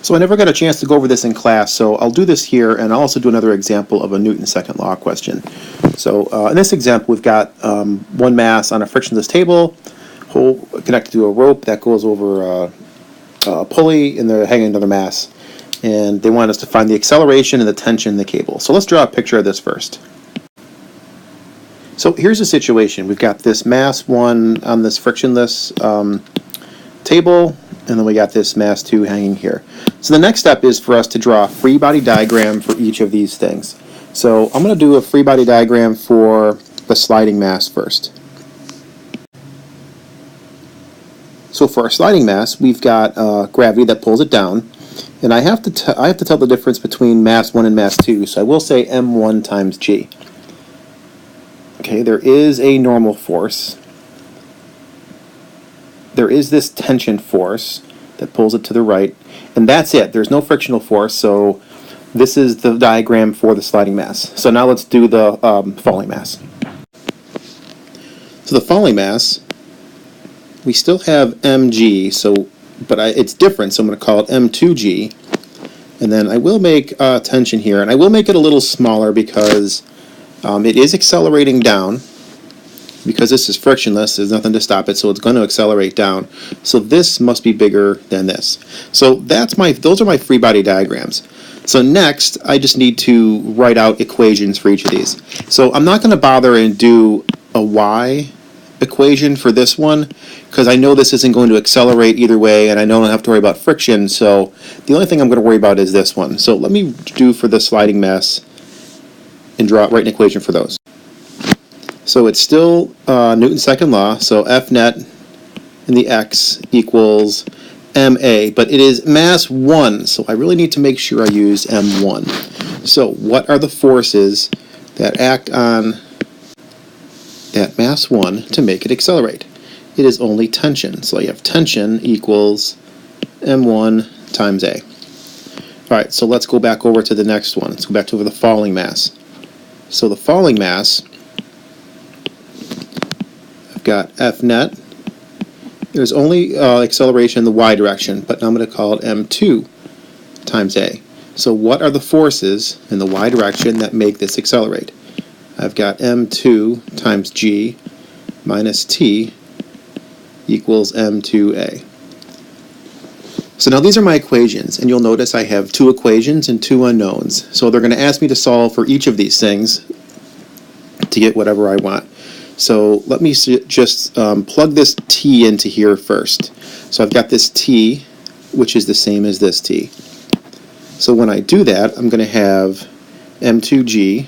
So I never got a chance to go over this in class, so I'll do this here, and I'll also do another example of a Newton's second law question. So in this example, we've got one mass on a frictionless table, connected to a rope that goes over a pulley, and they're hanging another mass. And they want us to find the acceleration and the tension in the cable. So let's draw a picture of this first. So here's the situation. We've got this mass 1 on this frictionless table, and then we got this mass 2 hanging here. So the next step is for us to draw a free body diagram for each of these things. So I'm going to do a free body diagram for the sliding mass first. So for our sliding mass, we've got gravity that pulls it down, and I have to tell the difference between mass 1 and mass 2, so I will say m1 times g. Okay, there is a normal force. There is this tension force that pulls it to the right, and that's it. There's no frictional force, so this is the diagram for the sliding mass. So now let's do the falling mass. So the falling mass, we still have mg, but it's different, so I'm going to call it m2g, and then I will make tension here, and I will make it a little smaller because it is accelerating down. Because this is frictionless, there's nothing to stop it, so it's going to accelerate down. So this must be bigger than this. So those are my free body diagrams. So next, I just need to write out equations for each of these. So I'm not going to bother and do a y equation for this one, because I know this isn't going to accelerate either way, and I don't have to worry about friction, so the only thing I'm going to worry about is this one. So let me do for the sliding mass and write an equation for those. So it's still Newton's second law, so F net in the x equals ma, but it is mass 1, so I really need to make sure I use m1. So what are the forces that act on that mass 1 to make it accelerate? It is only tension, so you have tension equals m1 times a. Alright, so let's go back over to the next one. Let's go back to the falling mass. So the falling mass, got F net. There's only acceleration in the y direction, but now I'm going to call it m2 times a. So what are the forces in the y direction that make this accelerate? I've got m2 times g minus t equals m2a. So now these are my equations, and you'll notice I have 2 equations and 2 unknowns. So they're going to ask me to solve for each of these things to get whatever I want. So let me just plug this t into here first. So I've got this t, which is the same as this t. So when I do that, I'm going to have m2g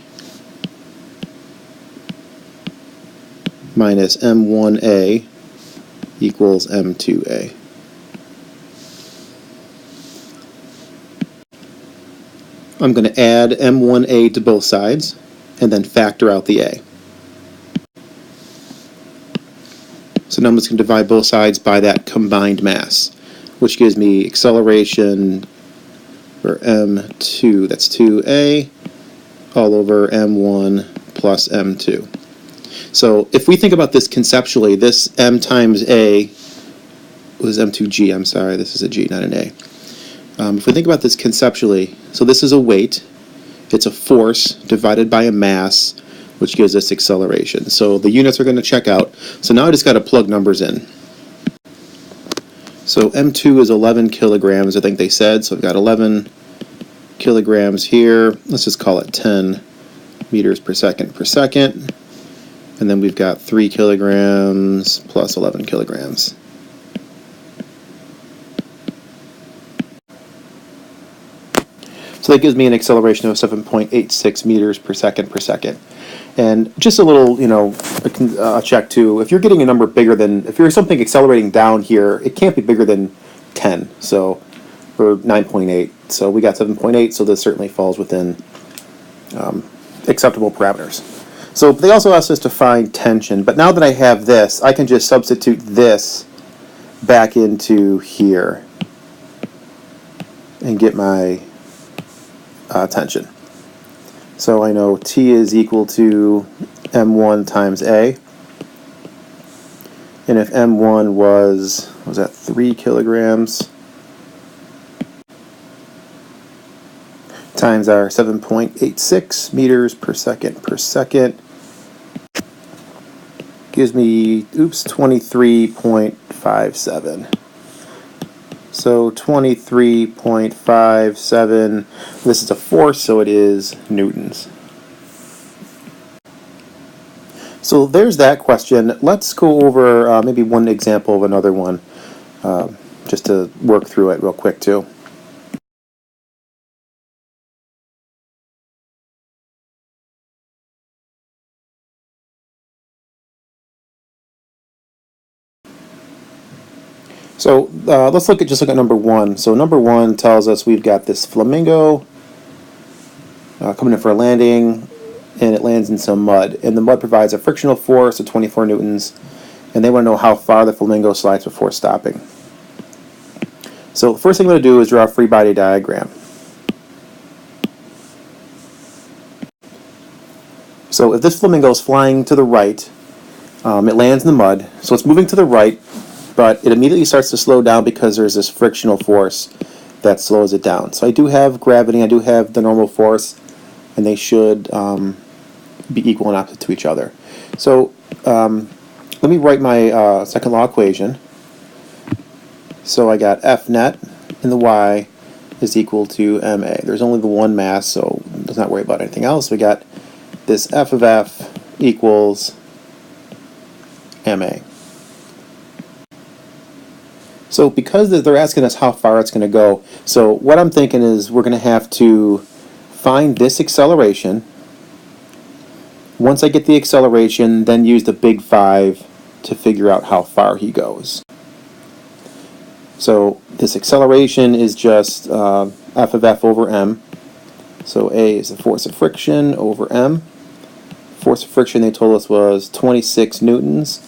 minus m1a equals m2a. I'm going to add m1a to both sides and then factor out the a. So now I'm just going to divide both sides by that combined mass, which gives me acceleration for m2, that's 2a, all over m1 plus m2. So if we think about this conceptually, this m times a was m2g, I'm sorry, this is a g, not an a. If we think about this conceptually, so this is a weight, it's a force divided by a mass, which gives us acceleration. So the units are going to check out. So now I just got to plug numbers in. So m2 is 11 kilograms, I think they said. So I've got 11 kilograms here. Let's just call it 10 meters per second. And then we've got 3 kilograms plus 11 kilograms. So that gives me an acceleration of 7.86 meters per second. And just a little, check too. If you're getting a number bigger than, if you're something accelerating down here, it can't be bigger than 10. So, or 9.8. So we got 7.8. So this certainly falls within acceptable parameters. So they also asked us to find tension. But now that I have this, I can just substitute this back into here and get my tension. So I know T is equal to m1 times A. And if m1 was that 3 kilograms, times our 7.86 meters per second gives me, 23.57. So 23.57, this is a force, so it is newtons. So there's that question. Let's go over maybe one example of another one, just to work through it real quick too. So let's look at number one. So number one tells us we've got this flamingo coming in for a landing, and it lands in some mud. And the mud provides a frictional force of 24 newtons, and they want to know how far the flamingo slides before stopping. So the first thing I'm going to do is draw a free body diagram. So if this flamingo is flying to the right, it lands in the mud, so it's moving to the right, but it immediately starts to slow down because there's this frictional force that slows it down. So I do have gravity, I do have the normal force, and they should be equal and opposite to each other. So let me write my second law equation. So I got F net in the y is equal to ma. There's only the one mass, so let's not worry about anything else. We got this F of F equals ma. So because they're asking us how far it's going to go, so what I'm thinking is we're going to have to find this acceleration. Once I get the acceleration, then use the big 5 to figure out how far he goes. So this acceleration is just F of F over m. So A is the force of friction over m. Force of friction, they told us, was 26 newtons.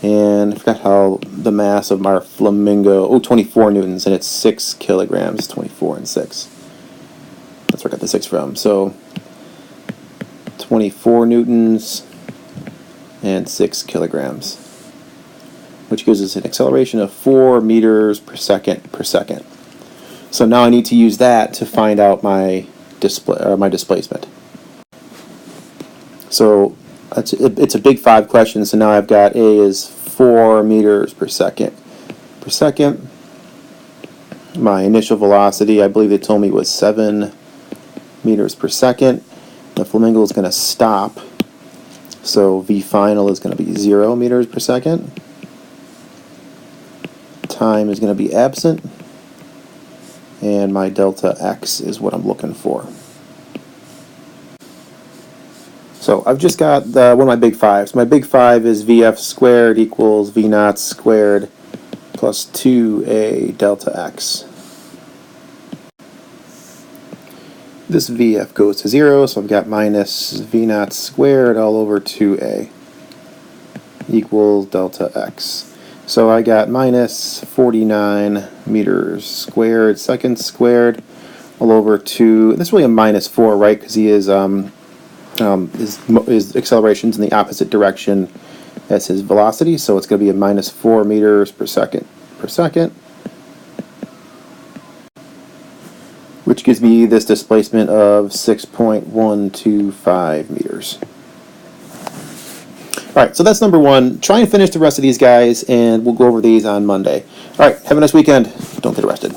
And I forgot how the mass of our flamingo, 24 newtons, and it's 6 kilograms, 24 and 6. That's where I got the 6 from. So 24 newtons and 6 kilograms, which gives us an acceleration of 4 meters per second per second. So now I need to use that to find out my displacement. So it's a big 5 question, so now I've got A is 4 meters per second. My initial velocity, I believe they told me, was 7 meters per second. The flamingo is going to stop, so V final is going to be 0 meters per second. Time is going to be absent, and my delta x is what I'm looking for. So I've just got one of my big 5s. My big 5 is Vf squared equals V naught squared plus 2a delta x. This Vf goes to 0, so I've got minus V naught squared all over 2a equals delta x. So I got minus 49 meters squared, seconds squared, all over 2. This is really a minus 4, right? Because he is his acceleration's in the opposite direction as his velocity, so it's going to be a minus 4 meters per second, which gives me this displacement of 6.125 meters. Alright, so that's number one. Try and finish the rest of these guys, and we'll go over these on Monday. Alright, have a nice weekend. Don't get arrested.